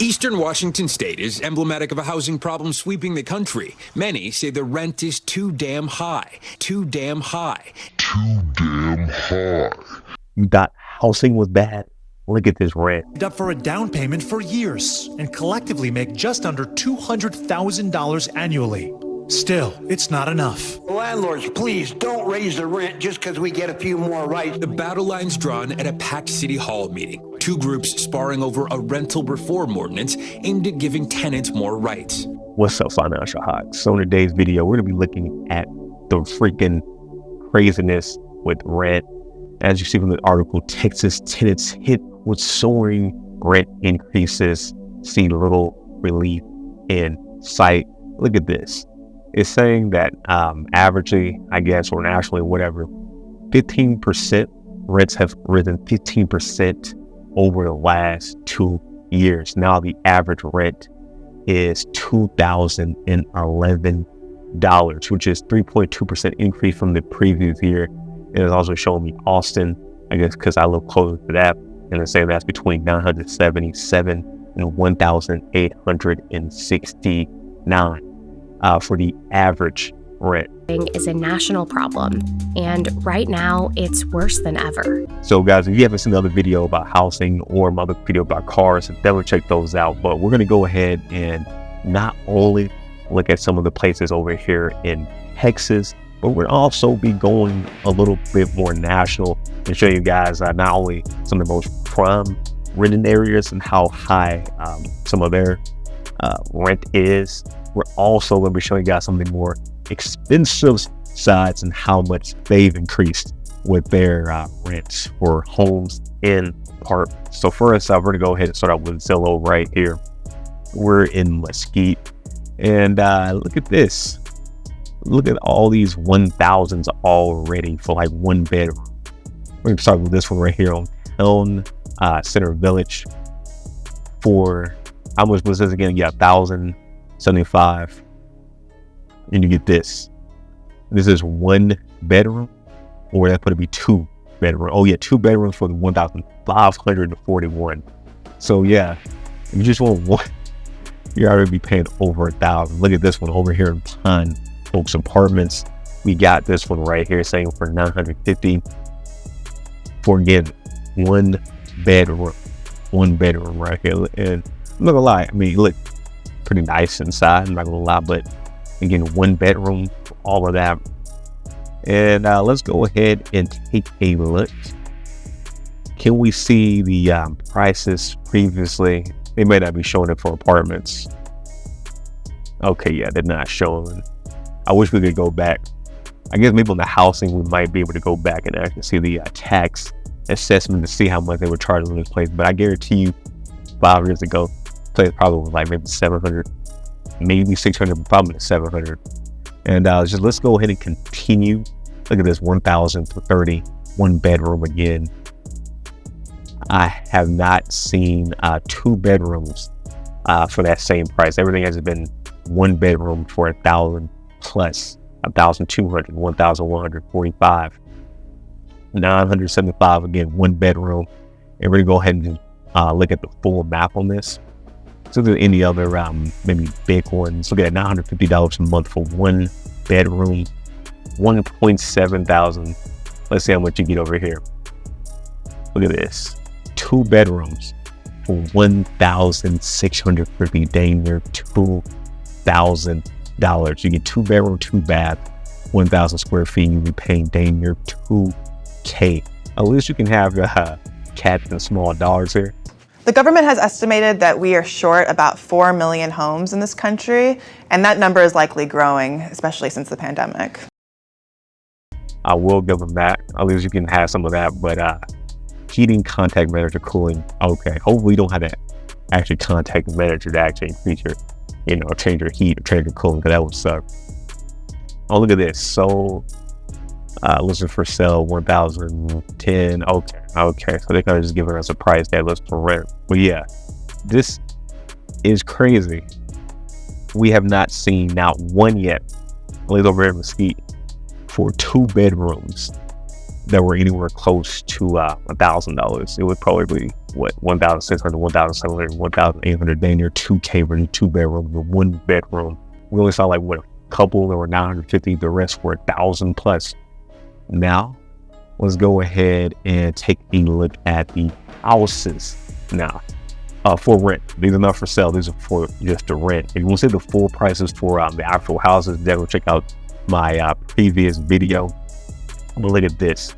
Eastern Washington state is emblematic of a housing problem sweeping the country. Many say the rent is too damn high. Too damn high. Too damn high. You thought housing was bad? Look at this rent. Up for a down payment for years and collectively make just under $200,000 annually. Still, it's not enough. Landlords, please don't raise the rent just because we get a few more rights. The battle lines drawn at a packed city hall meeting. Two groups sparring over a rental reform ordinance aimed at giving tenants more rights. What's up, Financial Hawks? So in today's video, we're going to be looking at the freaking craziness with rent. As you see from the article, Texas tenants hit with soaring rent increases, see little relief in sight. Look at this. It's saying that averagely, I guess, or nationally, whatever, 15% rents have risen 15% over the last 2 years. Now the average rent is $2,011, which is 3.2% increase from the previous year. It is also showing me Austin, I guess, because I live closer to that, and it's saying that's between 977 and 1,869. For the average rent. Is a national problem, and right now it's worse than ever. So guys, if you haven't seen the other video about housing or my other video about cars, definitely check those out. But we're going to go ahead and not only look at some of the places over here in Texas, but we'll also be going a little bit more national and show you guys not only some of the most prime renting areas and how high some of their rent is. We're also going to be showing you guys some of the more expensive sides and how much they've increased with their rents for homes in apartments. So first, we're going to go ahead and start out with Zillow right here. We're in Mesquite, and look at this. Look at all these 1,000s already for like one bedroom. We're going to start with this one right here on Town Center Village. For how much was this again? Yeah, 1,075, and you get this. This is one bedroom, or that put it be two bedroom. Oh yeah, two bedrooms for the 1,541. So yeah, if you just want one, you're already be paying over 1,000. Look at this one over here in Pine Oaks Apartments. We got this one right here saying for 950 for again one bedroom right here. And I'm not gonna lie, I mean, look pretty nice inside, I'm not gonna lie, but again, one bedroom, all of that. And let's go ahead and take a look. Can we see the prices previously? They may not be showing it for apartments. Okay, yeah, they're not showing. I wish we could go back. I guess maybe on the housing, we might be able to go back and actually see the tax assessment to see how much they were charging in this place. But I guarantee you, 5 years ago, place probably was like maybe 700, maybe 600, but probably 700. And let's go ahead and continue. Look at this, 1,030, one bedroom again. I have not seen two bedrooms for that same price. Everything has been one bedroom for 1,000 plus, 1,200, 1,145, 975 again, one bedroom. And we're gonna go ahead and look at the full map on this. So there's any other maybe big ones. Look at $950 a month for one bedroom, 1.7 thousand. Let's see how much you get over here. Look at this, two bedrooms for 1,650, dang near $2,000. You get two bedroom, two bath, 1,000 square feet. You'll be paying dang near $2K. At least you can have cats and small dogs here. The government has estimated that we are short about 4 million homes in this country, and that number is likely growing, especially since the pandemic. I will give them that. At least you can have some of that, but heating, contact manager, cooling, okay. Hopefully you don't have to actually contact the manager to actually increase your, change your heat or change your cooling, because that would suck. Oh, look at this. So, listed for sale, 1,010. Okay. So they're kind of just giving us a price that looks for rent. But yeah, this is crazy. We have not seen not one yet, at least over here in Mesquite, for two bedrooms that were anywhere close to $1,000. It would probably be what, 1,600, 1,700, 1,800, dang near 2K for the 2 bedrooms, the 1 bedroom. We only saw like what, a couple that were 950. The rest were 1,000 plus. Now let's go ahead and take a look at the houses now for rent. These are not for sale. These are for just the rent. If you want to see the full prices for the actual houses, definitely check out my previous video. But look at this.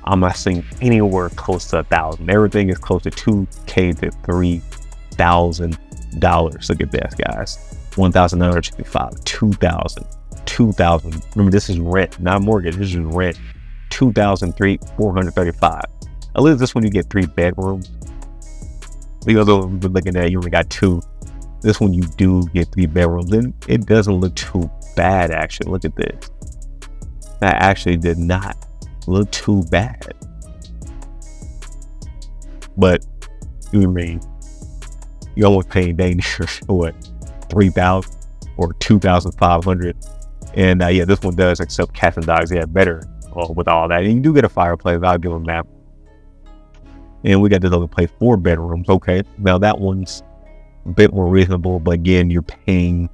I'm not seeing anywhere close to 1,000. Everything is close to $2K to $3,000. Look at this, guys. 1,965, 2,000, 2,000. Remember, this is rent, not mortgage. This is rent. 2,435. At least this one you get 3 bedrooms. The other one we've been looking at, you only got 2. This one you do get 3 bedrooms, and it doesn't look too bad actually. Look at this. That actually did not look too bad. But you mean you almost paying dang near what, 3,000 or 2,500? And yeah, this one does accept cats and dogs. Yeah, better with all that. And you do get a fireplace. I'll give them that. And we got this other place, 4 bedrooms. Okay, now that one's a bit more reasonable, but again, you're paying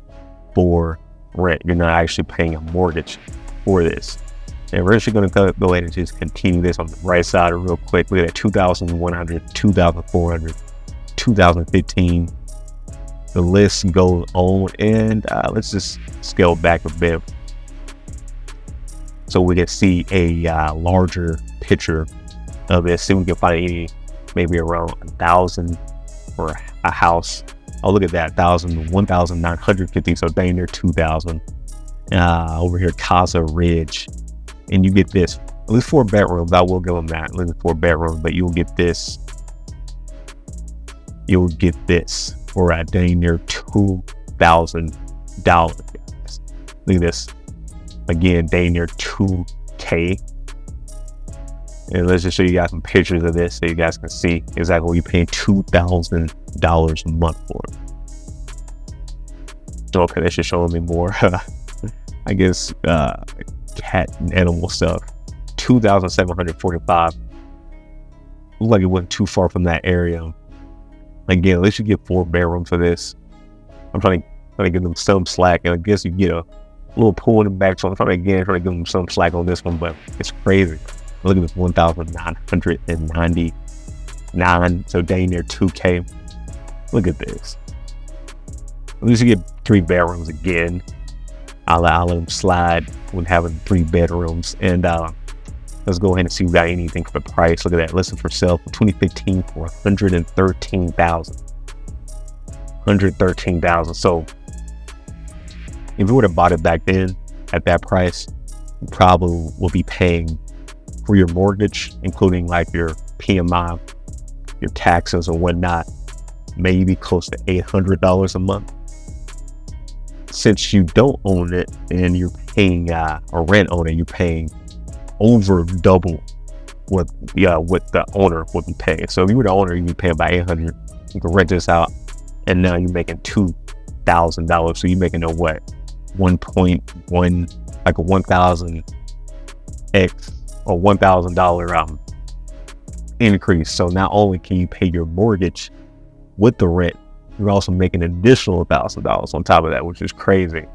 for rent. You're not actually paying a mortgage for this. And we're actually going to go ahead and just continue this on the right side real quick. Look at that, 2,100, 2,400, 2015. The list goes on, and let's just scale back a bit so we can see a larger picture of this. See if we can find any, maybe around 1,000 for a house. Oh, look at that, 1,950. So dang near 2,000. Over here, Casa Ridge. And you get this, at least 4 bedrooms. I will give them that, at least 4 bedrooms, but you'll get this. You'll get this for a dang near $2,000, guys. Look at this. Again, dang near 2K. And let's just show you guys some pictures of this so you guys can see exactly what you're paying $2,000 a month for. Okay, that's just showing me more, I guess, cat and animal stuff. 2,745. Looks like it wasn't too far from that area. Again, at least you get 4 bedrooms for this. I'm trying to give them some slack, and I guess you get a little pool in the back. So I'm trying to give them some slack on this one, but it's crazy. Look at this, 1,999. So dang near 2K. Look at this. At least you get 3 bedrooms again. I'll let them slide when having 3 bedrooms. And let's go ahead and see if we got anything for the price. Look at that, listed for sale for 2015 for $113,000. $113,000. So if you would have bought it back then at that price, you probably will be paying for your mortgage, including like your PMI, your taxes or whatnot, maybe close to $800 a month. Since you don't own it and you're paying a rent on it, you're paying over double what the owner would be paying. So if you were the owner, you'd be paying about $800. You can rent this out, and now you're making $2,000. So you're making a what, 1.1, like a 1,000x or $1,000 increase. So not only can you pay your mortgage with the rent, you're also making an additional $1,000 on top of that, which is crazy.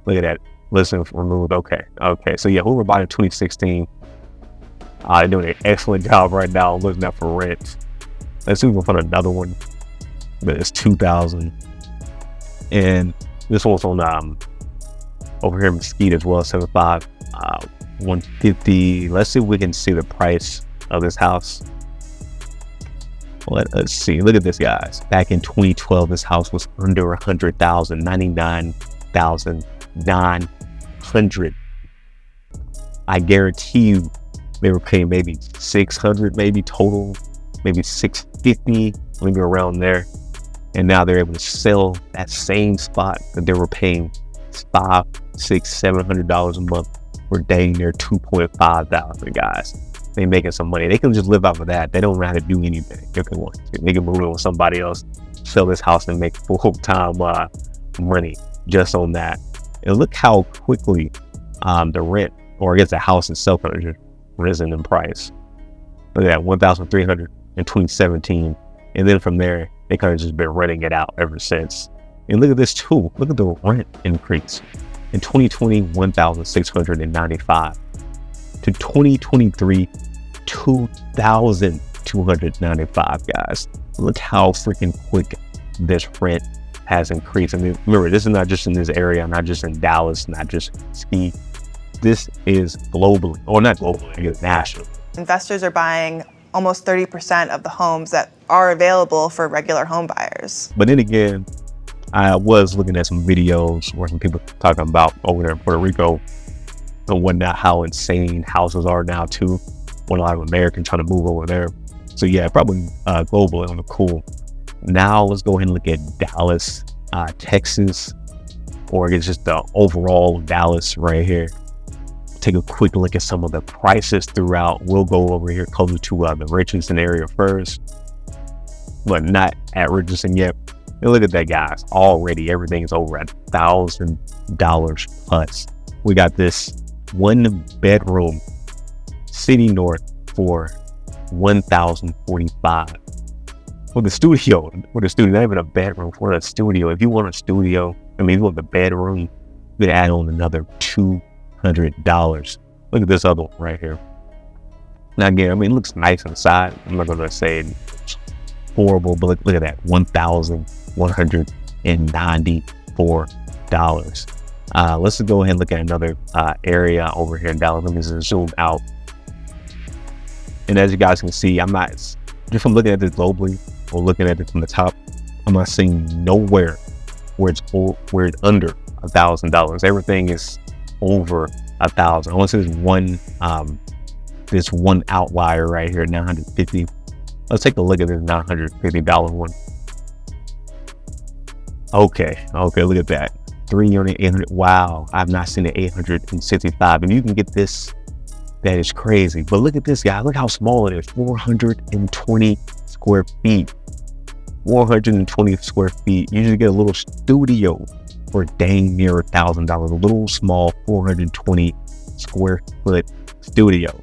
Look at that. Listen, removed. Okay. So yeah, whoever bought in 2016, they're doing an excellent job right now looking out for rent. Let's see if we can find another one. But it's 2,000, and this one's on over here in Mesquite as well, 75, 150. Let's see if we can see the price of this house. Let us see. Look at this, guys. Back in 2012, this house was under 100,000, 99,900. I guarantee you they were paying maybe 600, maybe total, maybe 650, maybe around there. And now they're able to sell that same spot that they were paying $500, $600, $700 a month for dang near 2.5 thousand, guys. They're making some money. They can just live off of that. They don't have to do anything if they want to. They can move in with somebody else, sell this house, and make full-time money just on that. And look how quickly the rent, or I guess the house itself, risen in price. Look at that, 1,300 in 2017. And then from there, they kind of just been renting it out ever since. And look at this too. Look at the rent increase. In 2020, 1,695. To 2023, 2,295, guys. Look how freaking quick this rent has increased. I mean, remember, this is not just in this area, not just in Dallas, not just ski. This is globally, or not globally, I guess national. Investors are buying almost 30% of the homes that are available for regular home buyers. But then again, I was looking at some videos where some people talking about over there in Puerto Rico and whatnot, how insane houses are now too, when a lot of Americans trying to move over there. So yeah, probably globally on the cool. Now let's go ahead and look at Dallas, Texas, or it's just the overall Dallas right here. Take a quick look at some of the prices throughout. We'll go over here closer to the Richardson area first, but not at Richardson yet. And look at that, guys. Already everything is over $1,000 plus. We got this 1 bedroom city north for $1,045. For the studio, not even a bedroom, for a studio. If you want a studio, if you want the bedroom, you could add on another $200. Look at this other one right here. Now again, it looks nice inside. I'm not gonna say it's horrible, but look at that, $1,194. Let's just go ahead and look at another area over here in Dallas. Let me just zoom out. And as you guys can see, I'm not just from looking at this globally or looking at it from the top, I'm not seeing nowhere where it's under $1,000. Everything is over 1,000. Unless there's one outlier right here, 950. Let's take a look at this $950 one. Okay, look at that. 3 unit, 800. Wow, I've not seen an 865. And you can get this, that is crazy. But look at this, guy. Look how small it is. 420 square feet. 420 square feet. You just get a little studio for dang near $1,000. A little small 420 square foot studio.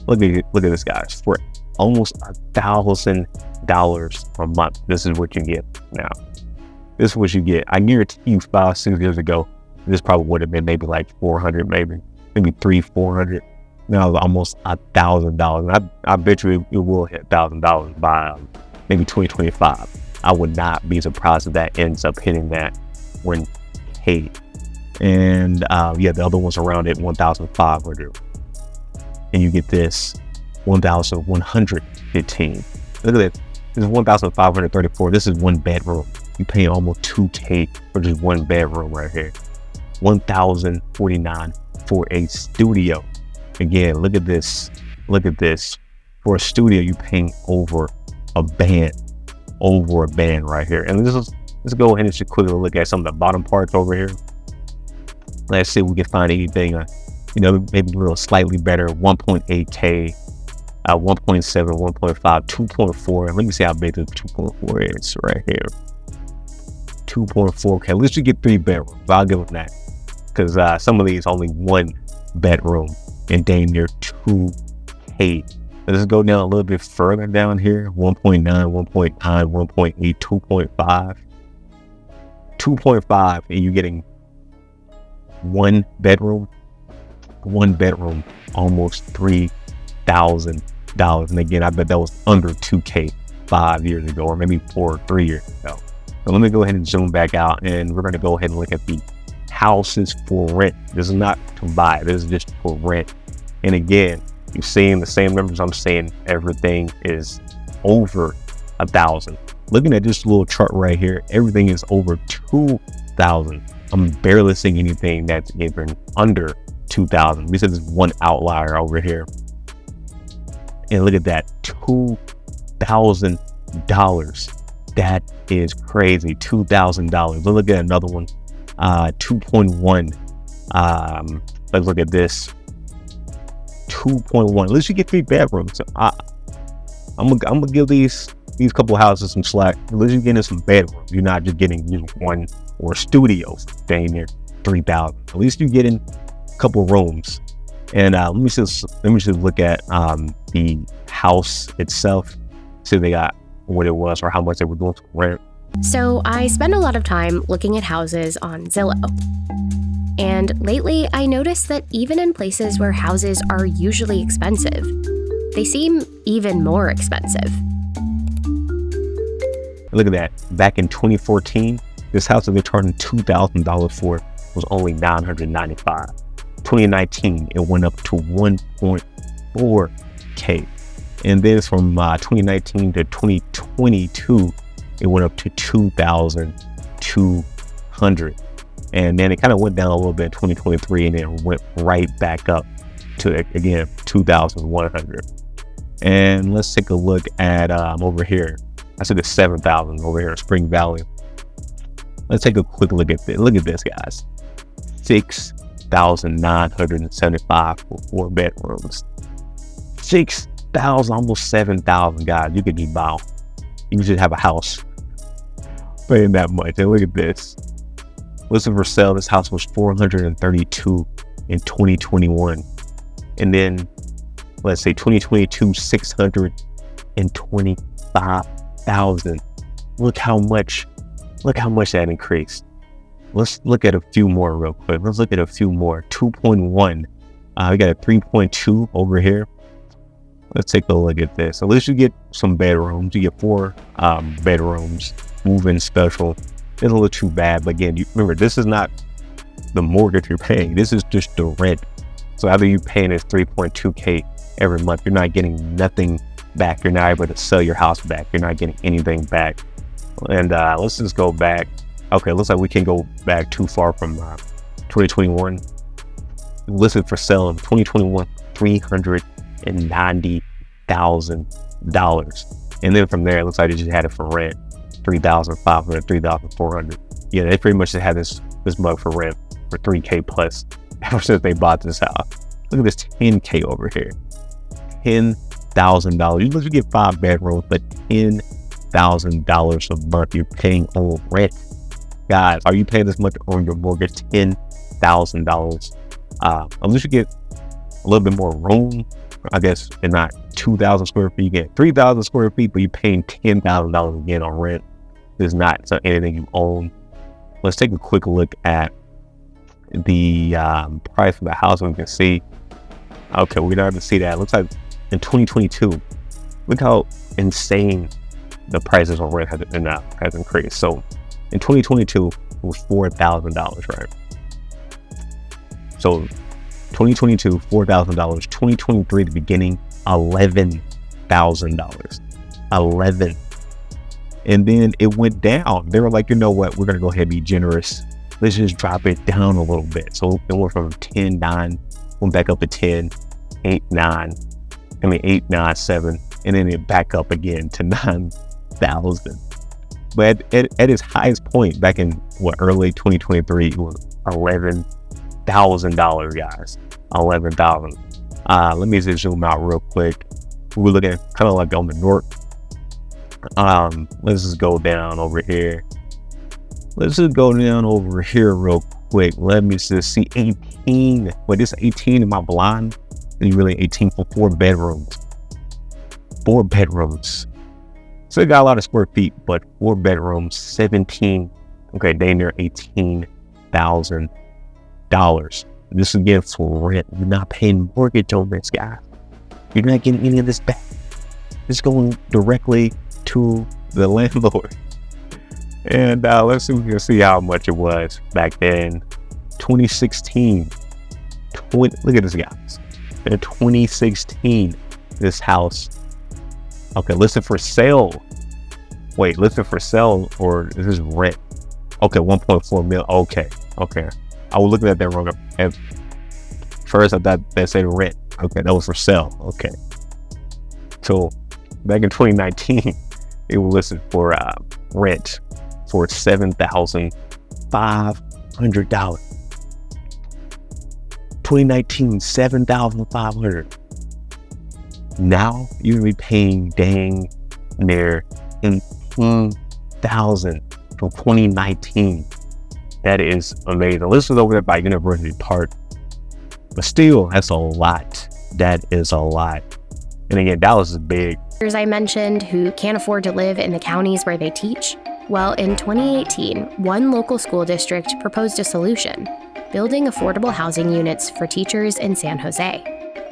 Look at this, guys. For almost $1,000 a month. This is what you get now. This is what you get. I guarantee you 5-6 years ago, this probably would have been maybe like 400, maybe 300-400. Now it's almost $1,000. I bet you it will hit $1,000 by maybe 2025. I would not be surprised if that ends up hitting that when paid. And yeah, the other ones around it, 1,500. And you get this 1,115. Look at this. This is 1,534. This is 1 bedroom. You pay almost $2K for just 1 bedroom right here. 1,049 for a studio. Again, look at this. Look at this. For a studio, you paying over a band right here. And let's go ahead and just quickly look at some of the bottom parts over here. Let's see if we can find anything, maybe a little slightly better. 1.8K, 1.7, 1.5, 2.4. Let me see how big the 2.4 is right here. 2.4K. Let's just get 3 bedrooms. I'll give them that. Because some of these only 1 bedroom and dang near 2K. Let's go down a little bit further down here. 1.9, 1.9, 1.8, 2.5. 2.5, and you're getting 1 bedroom, almost $3,000. And again, I bet that was under 2K 5 years ago, or maybe 4 or 3 years ago. So let me go ahead and zoom back out, and we're going to go ahead and look at the houses for rent. This is not to buy, this is just for rent. And again, you're seeing the same numbers I'm saying. Everything is over 1,000. Looking at this little chart right here, everything is over 2,000. I'm barely seeing anything that's even under 2,000. We said there's 1 outlier over here. And look at that, $2,000. That is crazy, $2,000. Let's look at another one, 2.1. Let's look at this, 2.1. At least you get 3 bedrooms. So I'm gonna give these couple houses some slack. At least you're getting some bedrooms. You're not just getting just 1 or studios dang near 3,000. At least you're getting a couple rooms. And let me just look at the house itself. See if they got what it was or how much they were doing for rent. So I spend a lot of time looking at houses on Zillow. And lately, I noticed that even in places where houses are usually expensive, they seem even more expensive. Look at that. Back in 2014, this house that they charged $2,000 for was only $995. 2019, it went up to 1.4K. And then from 2019 to 2022, it went up to 2,200. And then it kind of went down a little bit in 2023 and then went right back up to, again, 2,100. And let's take a look at over here. I said the 7,000 over here in Spring Valley. Let's take a quick look at this. Look at this, guys. 6,975 for 4 bedrooms. 6,000, almost 7,000, guys. You could be buying. You should have a house paying that much. And look at this. Listed for sale, this house was 432 in 2021. And then, let's say 2022, 625,000. Look how much that increased. Let's look at a few more real quick. Let's look at a few more. 2.1. We got a 3.2 over here. Let's take a look at this. At least you get some bedrooms. You get 4 bedrooms. Move-in special. It's a little too bad, but again, you remember, this is not the mortgage you're paying. This is just the rent. So either you paying this 3.2K every month, you're not getting nothing back. You're not able to sell your house back. You're not getting anything back. And let's just go back. Okay, looks like we can go back too far from 2021. Listed for sale in 2021, $390,000. And then from there, it looks like they just had it for rent. 3,500, 3,400. Yeah, they pretty much just had this mug for rent for 3K plus ever since they bought this house. Look at this 10K over here. $10,000. You get 5 bedrooms, but $10,000 a month you're paying on rent. Guys, are you paying this much on your mortgage? $10,000. Unless you get a little bit more room, I guess, and not 2,000 square feet, you get 3,000 square feet, but you're paying $10,000 again on rent. It's not anything you own. Let's take a quick look at the price of the house. We can see, okay, we're not able to see that. It looks like in 2022, look how insane the prices on rent has increased. So in 2022, it was $4,000, right? So 2022, $4,000. 2023, the beginning, $11,000. 11. And then it went down. They were like, you know what? We're going to go ahead and be generous. Let's just drop it down a little bit. So it went from 10, 9, went back up to 10, 8, 9, 7, and then it back up again to 9,000. But at its highest point back in early 2023, it was $11,000, guys. 11,000. Let me just zoom out real quick. We're looking kind of like on the north. Let's just go down over here. Real quick. Let me just see 18. Wait, this is 18 in my blind? And really 18 for 4 bedrooms. 4 bedrooms. So it got a lot of square feet, but 4 bedrooms, 17. Okay, they near $18,000. This is again for rent. You're not paying mortgage on this, guys. You're not getting any of this back. It's going directly to the landlord. And let's see if we can see how much it was back then. 2016. Look at this, guys. In 2016, this house. Okay, listed for sale. Wait, listed for sale or is this rent? Okay, 1.4 million. Okay. I was looking at that wrong. At first, I thought that said rent. Okay, that was for sale. Okay. So back in 2019, it was listed for rent for $7,500. 2019, $7,500. Now you're gonna be paying dang near $18,000 from 2019. That is amazing. This was over there by University Park. But still, that's a lot. That is a lot. And again, Dallas is big. I mentioned who can't afford to live in the counties where they teach. Well, in 2018, one local school district proposed a solution, building affordable housing units for teachers in San Jose.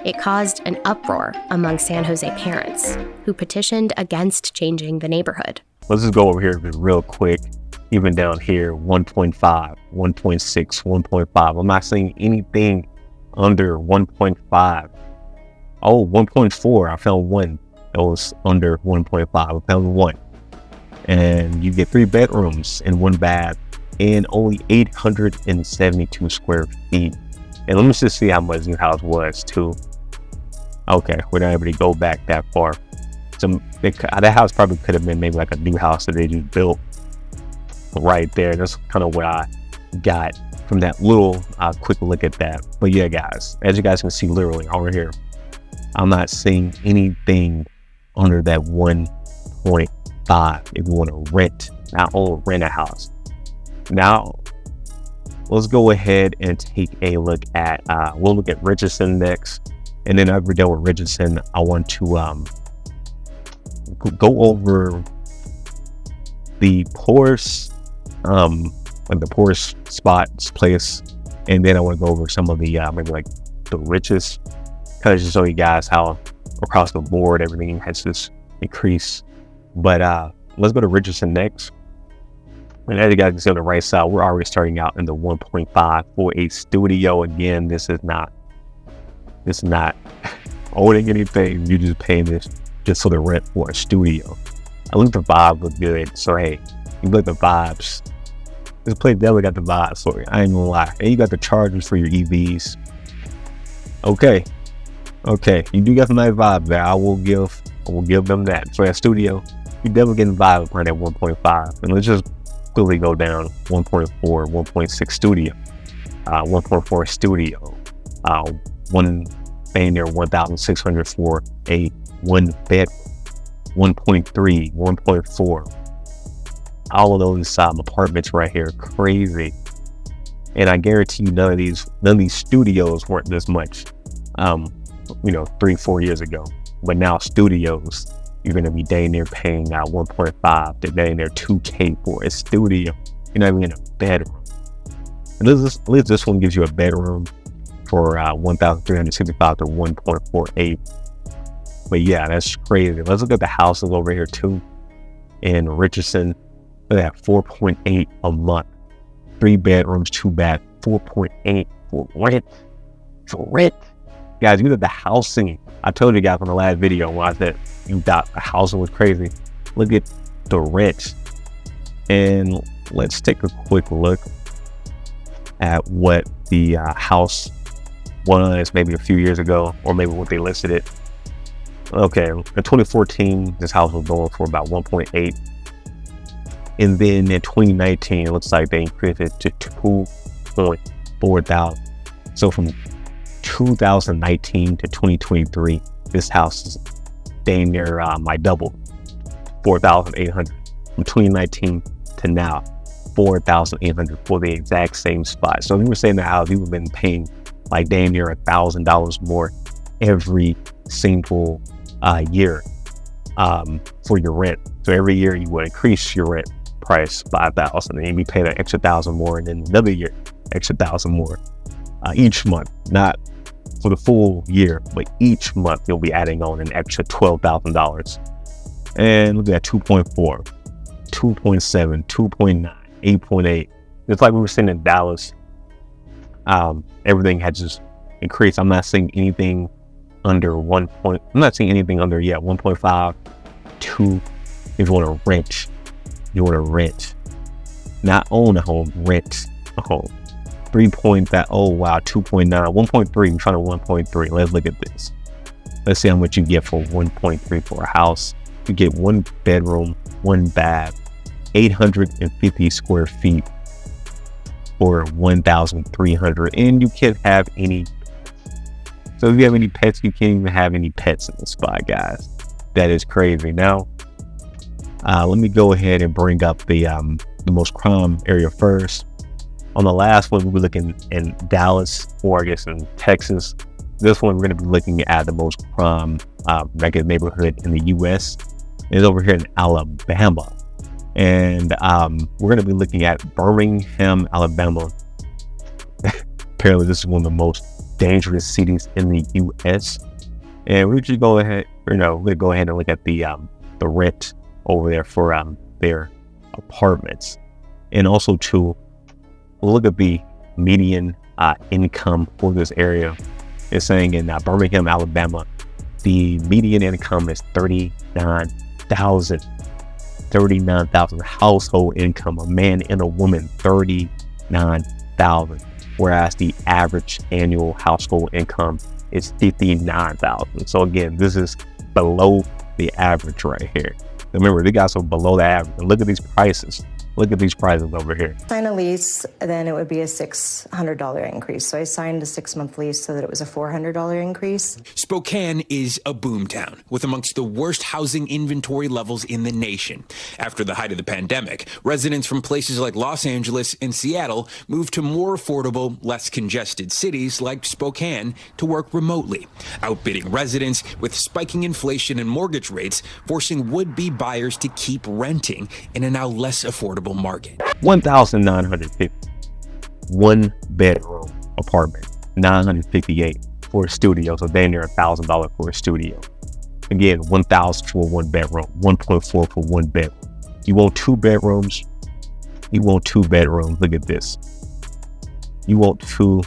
It caused an uproar among San Jose parents, who petitioned against changing the neighborhood. Let's just go over here real quick. Even down here, 1.5, 1.6, 1.5. I'm not seeing anything under 1.5. Oh, 1.4. I found one that was under 1.5. I found one. And you get 3 bedrooms and 1 bath and only 872 square feet. And let me just see how much this house was too. Okay, we're not able to go back that far. So that house probably could have been maybe like a new house that they just built right there. That's kind of what I got from that little quick look at that. But yeah, guys, as you guys can see, literally over here, I'm not seeing anything under that 1.5 if you want to rent, not only rent a house. Now, let's go ahead and take a look at, we'll look at Richardson next. And then after we're done with Richardson, I want to go over the poorest, like the poorest spots, place. And then I want to go over some of the, maybe like the richest, kind of just show you guys how across the board, everything has just increased. But let's go to Richardson next. And as you guys can see on the right side, we're already starting out in the 1.5 for a studio. Again, this is not owning anything. You're just paying this just for the rent for a studio. I think the vibe look good. So hey, you look at the vibes. This place definitely got the vibes for you. I ain't gonna lie. And you got the chargers for your EVs. Okay, you do got some nice vibes there. I will give them that. So at studio, you definitely getting vibe around at 1.5. And let's just quickly go down 1.4, 1.6 studio, 1.4 studio, one thing there 1,600 for a 1 bed, 1.3, 1.4. All of those apartments right here, crazy. And I guarantee you none of these studios weren't this much 3-4 years ago. But now studios, you're going to be dang near paying 1.5 to dang near 2K for a studio. You're not even in a bedroom. And at least this one gives you a bedroom for 1,365 to 1.48. But yeah, that's crazy. Let's look at the houses over here too. In Richardson, look at that, 4.8 a month. 3 bedrooms, 2 bath, 4.8 for rent. For rent. Guys, you look at the housing. I told you guys on the last video when I said you thought the housing was crazy. Look at the rent. And let's take a quick look at what the house was maybe a few years ago, or maybe what they listed it. Okay, in 2014, this house was going for about 1.8. And then in 2019, it looks like they increased it to 2.4 thousand. So from 2019 to 2023, this house is dang near my double, 4,800. From 2019 to now, 4,800 for the exact same spot. So if you were saying the house, you would have been paying like dang near $1,000 more every single year for your rent. So every year you would increase your rent price by $1,000, and you'd be paying an extra $1,000 more, and then another year extra $1,000 more each month. Not for the full year, but each month you'll be adding on an extra $12,000. And look at that, 2.4, 2.7, 2.9, 8.8. It's like we were saying in Dallas. Everything had just increased. I'm not seeing anything under 1.5, 2. If you want to rent, not own a home, rent a home. 3.5, oh wow, 2.9, 1.3, we're trying to 1.3. Let's look at this. Let's see how much you get for 1.3 for a house. You get 1 bedroom, 1 bath, 850 square feet for 1,300, and you can't have any. So if you have any pets, you can't even have any pets in this spot, guys. That is crazy. Now, let me go ahead and bring up the most crime area first. On the last one, we're looking in Dallas, or I guess in Texas. This one, we're going to be looking at the most crime record neighborhood in the U.S. It's over here in Alabama. And we're going to be looking at Birmingham, Alabama. Apparently, this is one of the most dangerous cities in the U.S. And we're just go ahead, we'll go ahead and look at the rent over there for their apartments, and also too, we'll look at the median income for this area. It's saying in Birmingham, Alabama, the median income is $39,000 household income. A man and a woman, $39,000, whereas the average annual household income is $59,000. So again, this is below the average right here. Remember, they got some below the average. And look at these prices. Look at these prices over here. Sign a lease, then it would be a $600 increase. So I signed a 6-month lease so that it was a $400 increase. Spokane is a boomtown with amongst the worst housing inventory levels in the nation. After the height of the pandemic, residents from places like Los Angeles and Seattle moved to more affordable, less congested cities like Spokane to work remotely, outbidding residents with spiking inflation and mortgage rates, forcing would-be buyers to keep renting in a now less affordable market. $1,950, 1-bedroom apartment, $958 for a studio. So they near $1,000 for a studio. Again, $1,000 for a 1-bedroom, $1.4 for 1 bedroom. You want 2 bedrooms? You want 2 bedrooms? Look at this. You want 2?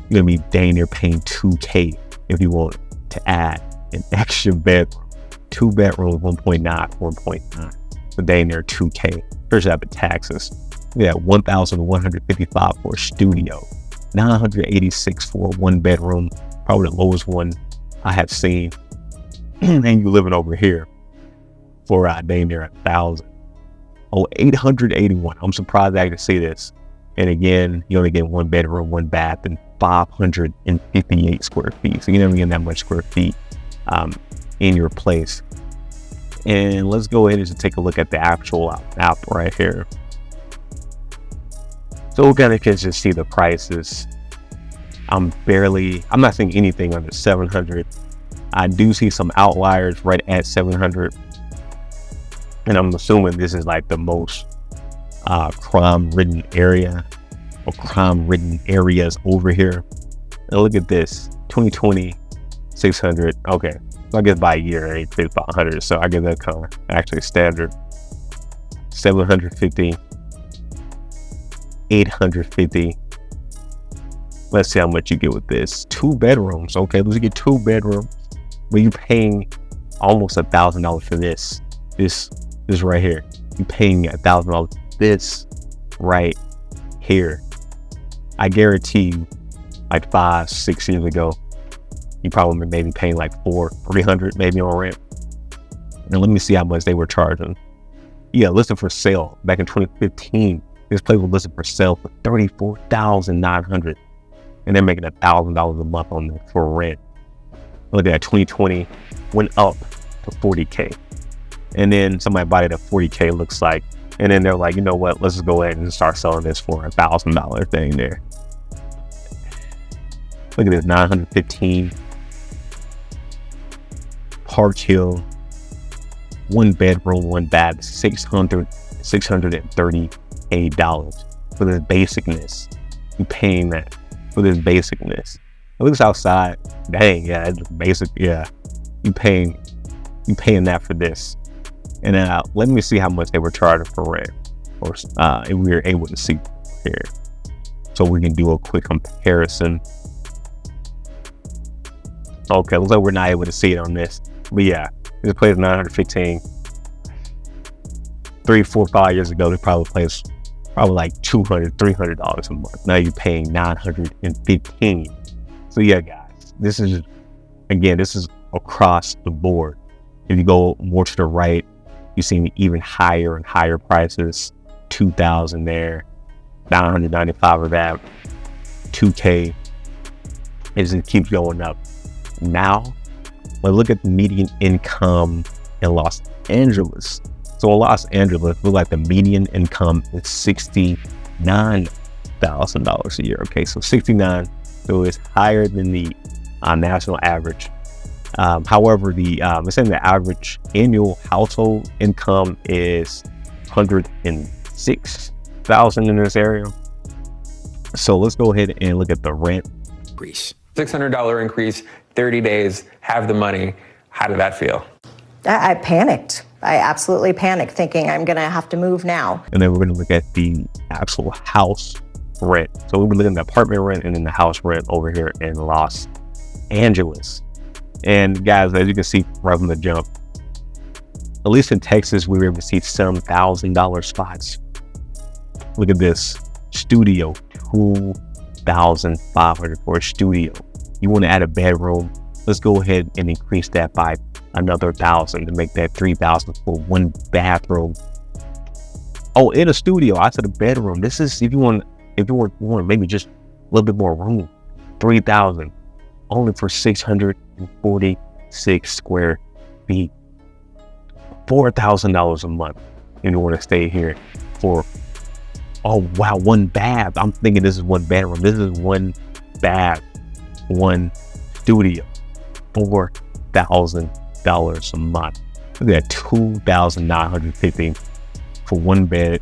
You're gonna be dang near paying $2K if you want to add an extra bedroom. 2 bedrooms, 1.9, 1.9. So dang near $2K. Especially after taxes. Yeah, $1,155 for a studio, $986 for a 1-bedroom, probably the lowest one I have seen. And you living over here for dang near $1,000. Oh, $881. I'm surprised I can see this. And again, you only get 1 bedroom, 1 bath, and 558 square feet. So you never get that much square feet in your place. And let's go ahead and just take a look at the actual app right here. So we kind of can just see the prices. I'm not seeing anything under 700. I do see some outliers right at 700. And I'm assuming this is like the most crime-ridden area or crime-ridden areas over here. And look at this, 2020, 600. Okay. So I guess by a year, it's about 100. So I guess that's kind of actually standard. 750, 850. Let's see how much you get with this. 2 bedrooms. Okay, let's get 2 bedrooms. But you're paying almost $1,000 for this. This right here. You're paying $1,000 for this right here. I guarantee you, like 5-6 years ago, you probably maybe paying like $300 maybe on rent. And let me see how much they were charging. Yeah, listed for sale back in 2015. This place was listed for sale for $34,900, and they're making $1,000 a month on this for rent. Look at that, 2020 went up to $40K, and then somebody bought it at $40K. Looks like, and then they're like, you know what? Let's just go ahead and start selling this for $1,000 thing there. Look at this, 915. Park Hill, 1 bedroom, 1 bath, $638 for this basicness. You paying that for this basicness. It looks outside. Dang, yeah, it's basic. Yeah, you paying that for this. And let me see how much they were charging for rent, or if we were able to see here, so we can do a quick comparison. Okay, looks like we're not able to see it on this. But yeah, this place is 915. 3, 4, 5 years ago, this place probably like $200, $300 a month. Now you're paying $915. So yeah, guys, this is across the board. If you go more to the right, you see even higher and higher prices. 2,000 there, 995 of that, 2K. It just keeps going up. Now, let's look at the median income in Los Angeles. So in Los Angeles, look like the median income is $69,000. $62,000 a year. Okay, so 69, so it's higher than the national average. However, it's saying the average annual household income is $106,000 in this area. So let's go ahead and look at the rent increase. $600 increase, 30 days, have the money. How did that feel? I panicked. I absolutely panicked, thinking I'm going to have to move now. And then we're going to look at the actual house rent. So we'll be looking at the apartment rent and then the house rent over here in Los Angeles. And guys, as you can see right from the jump, at least in Texas, we were able to see some $1,000 spots. Look at this studio, $2,500 for a studio. You want to add a bedroom? Let's go ahead and increase that by another $1,000 to make that $3,000 for one bathroom. Oh, in a studio, I said a bedroom. This is if you want maybe just a little bit more room. $3,000 only for 646 square feet. $4,000 a month if you want to stay here for, oh wow, one bath. I'm thinking this is one bedroom. This is one bath, one studio. $4,000 a month. Look at that, $2,950 for one bed.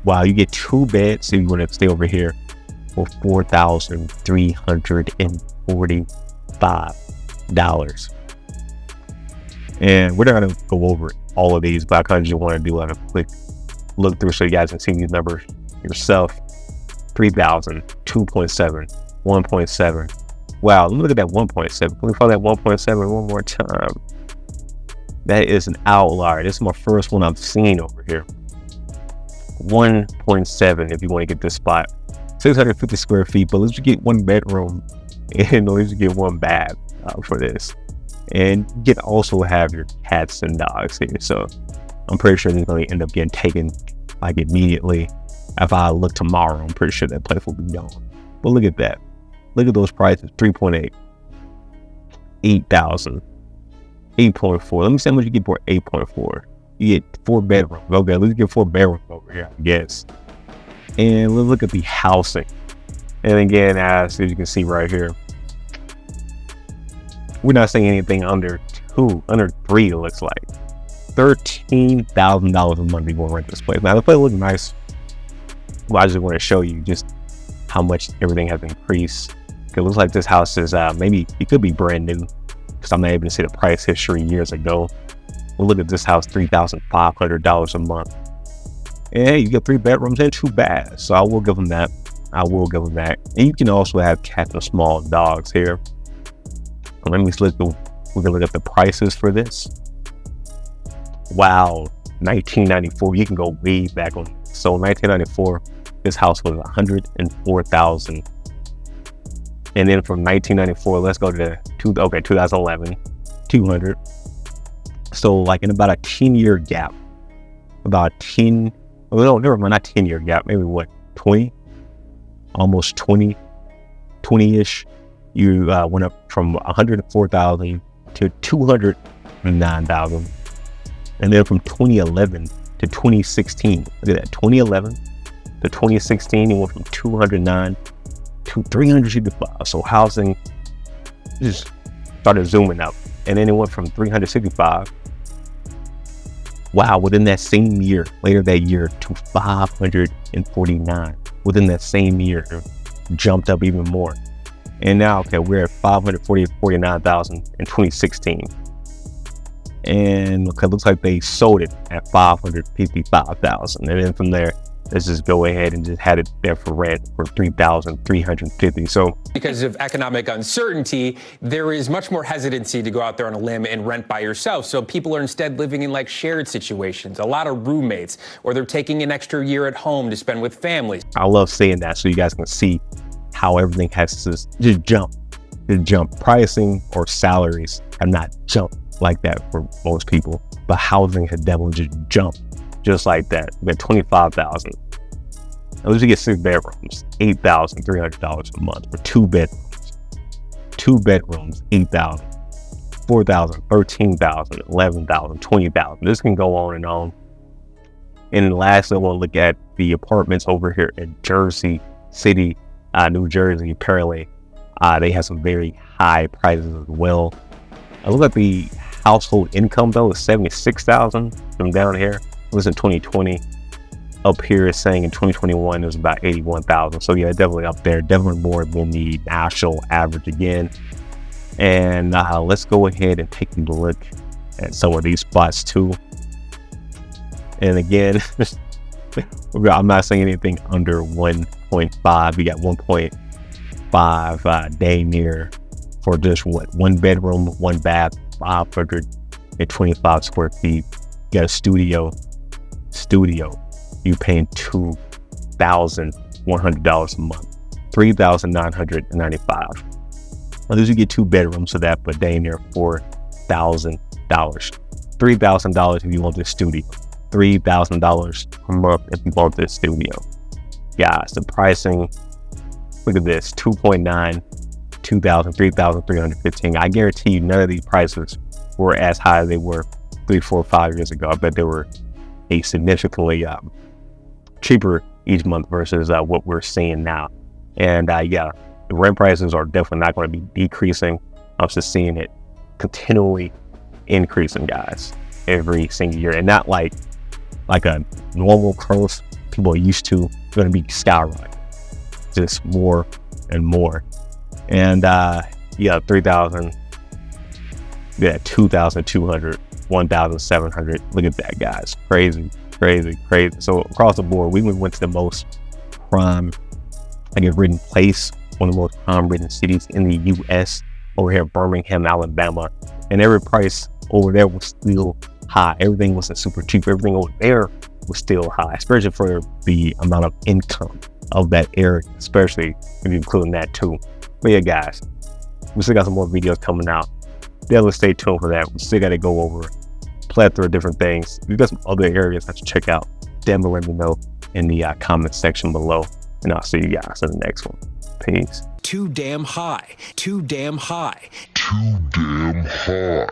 Wow, you get two beds if you want to stay over here for $4,345. And we're not going to go over all of these, but I kind of just want to do like a quick look through so you guys can see these numbers yourself. 3,000, 2.7, 1.7. Wow, let me look at that 1.7. Can we find that 1.7 one more time? That is an outlier. This is my first one I've seen over here. 1.7 if you want to get this spot. 650 square feet, but let's just get one bedroom and let's get one bath for this. And you can also have your cats and dogs here. So I'm pretty sure they're going to end up getting taken like immediately. If I look tomorrow, I'm pretty sure that place will be gone. But look at that. Look at those prices. 3.8, 8,000, 8.4. Let me see how much you get for 8.4. You get 4 bedrooms. Okay, let's get 4 bedrooms over here, I guess. And let's look at the housing. And again, as you can see right here, we're not saying anything under 3, it looks like. $13,000 a month people rent this place. Now, the place looks nice. Well, I just want to show you just how much everything has increased. It looks like this house is maybe it could be brand new because I'm not able to see the price history years ago. Well, look at this house, $3,500 a month. And hey, you get 3 bedrooms and 2 baths. So I will give them that. And you can also have cats and small dogs here. Let me look. We're gonna look at the prices for this. Wow, 1994. You can go way back on. So 1994, this house was $104,000. And then from 1994, let's go to 2011, 200. So like in about a 10-year gap, not 10-year gap, maybe what, 20, almost 20-ish. You went up from 104,000 to 209,000. And then from 2011 to 2016, look at that, 2011 to 2016, you went from 209 to 365. So housing just started zooming up. And then it went from 365, wow, within that same year, later that year, to 549. Within that same year, jumped up even more. And now, okay, we're at 549,000 in 2016. And okay, looks like they sold it at 555,000. And then from there, let's just go ahead and just had it there for rent for 3,350. So because of economic uncertainty, there is much more hesitancy to go out there on a limb and rent by yourself. So people are instead living in like shared situations, a lot of roommates, or they're taking an extra year at home to spend with families. I love saying that so you guys can see how everything has to just jump. Pricing or salaries have not jumped like that for most people, but housing has definitely just jumped just like that. We got 25,000. At least you get 6 bedrooms, $8,300 a month for 2 bedrooms. 2 bedrooms, 8,000, 4,000, 13,000, 11,000, 20,000. This can go on and on. And then lastly, I want to look at the apartments over here in Jersey City, New Jersey, apparently, they have some very high prices as well. I look at the household income though, is 76,000 from down here. It was in 2020. Up here is saying in 2021 it was about 81,000. So yeah, definitely up there, definitely more than the national average again. And let's go ahead and take a look at some of these spots too. And again, I'm not saying anything under 1.5. We got 1.5 day near for just what, 1 bedroom, 1 bath, 525 square feet. You got a studio. You paying $2,100 a month, $3,995. Well, you get 2 bedrooms, so that but day near $4,000, $3,000 if you want this studio, $3,000 per month if you want this studio. Guys, the pricing, look at this, 2.9, 2,000, 3,315. I guarantee you none of these prices were as high as they were 3, 4, 5 years ago. I bet they were a significantly cheaper each month versus what we're seeing now. And yeah, the rent prices are definitely not going to be decreasing. I'm just seeing it continually increasing, guys, every single year, and not like a normal curve people are used to. It's going to be skyrocketing, just more and more. And yeah, 3,000, yeah, 2,200, 1,700. Look at that, guys. Crazy. So across the board, we went to the most crime, ridden place, one of the most crime-ridden cities in the U.S. over here, Birmingham, Alabama, and every price over there was still high. Everything wasn't super cheap. Everything over there was still high, especially for the amount of income of that area, especially if you include that too. But yeah, guys, we still got some more videos coming out. Definitely stay tuned for that. We still got to go over a plethora of different things. We've got some other areas I have to check out. Definitely let me know in the comment section below, and I'll see you guys in the next one. Peace. Too damn high. Too damn high. Too damn high.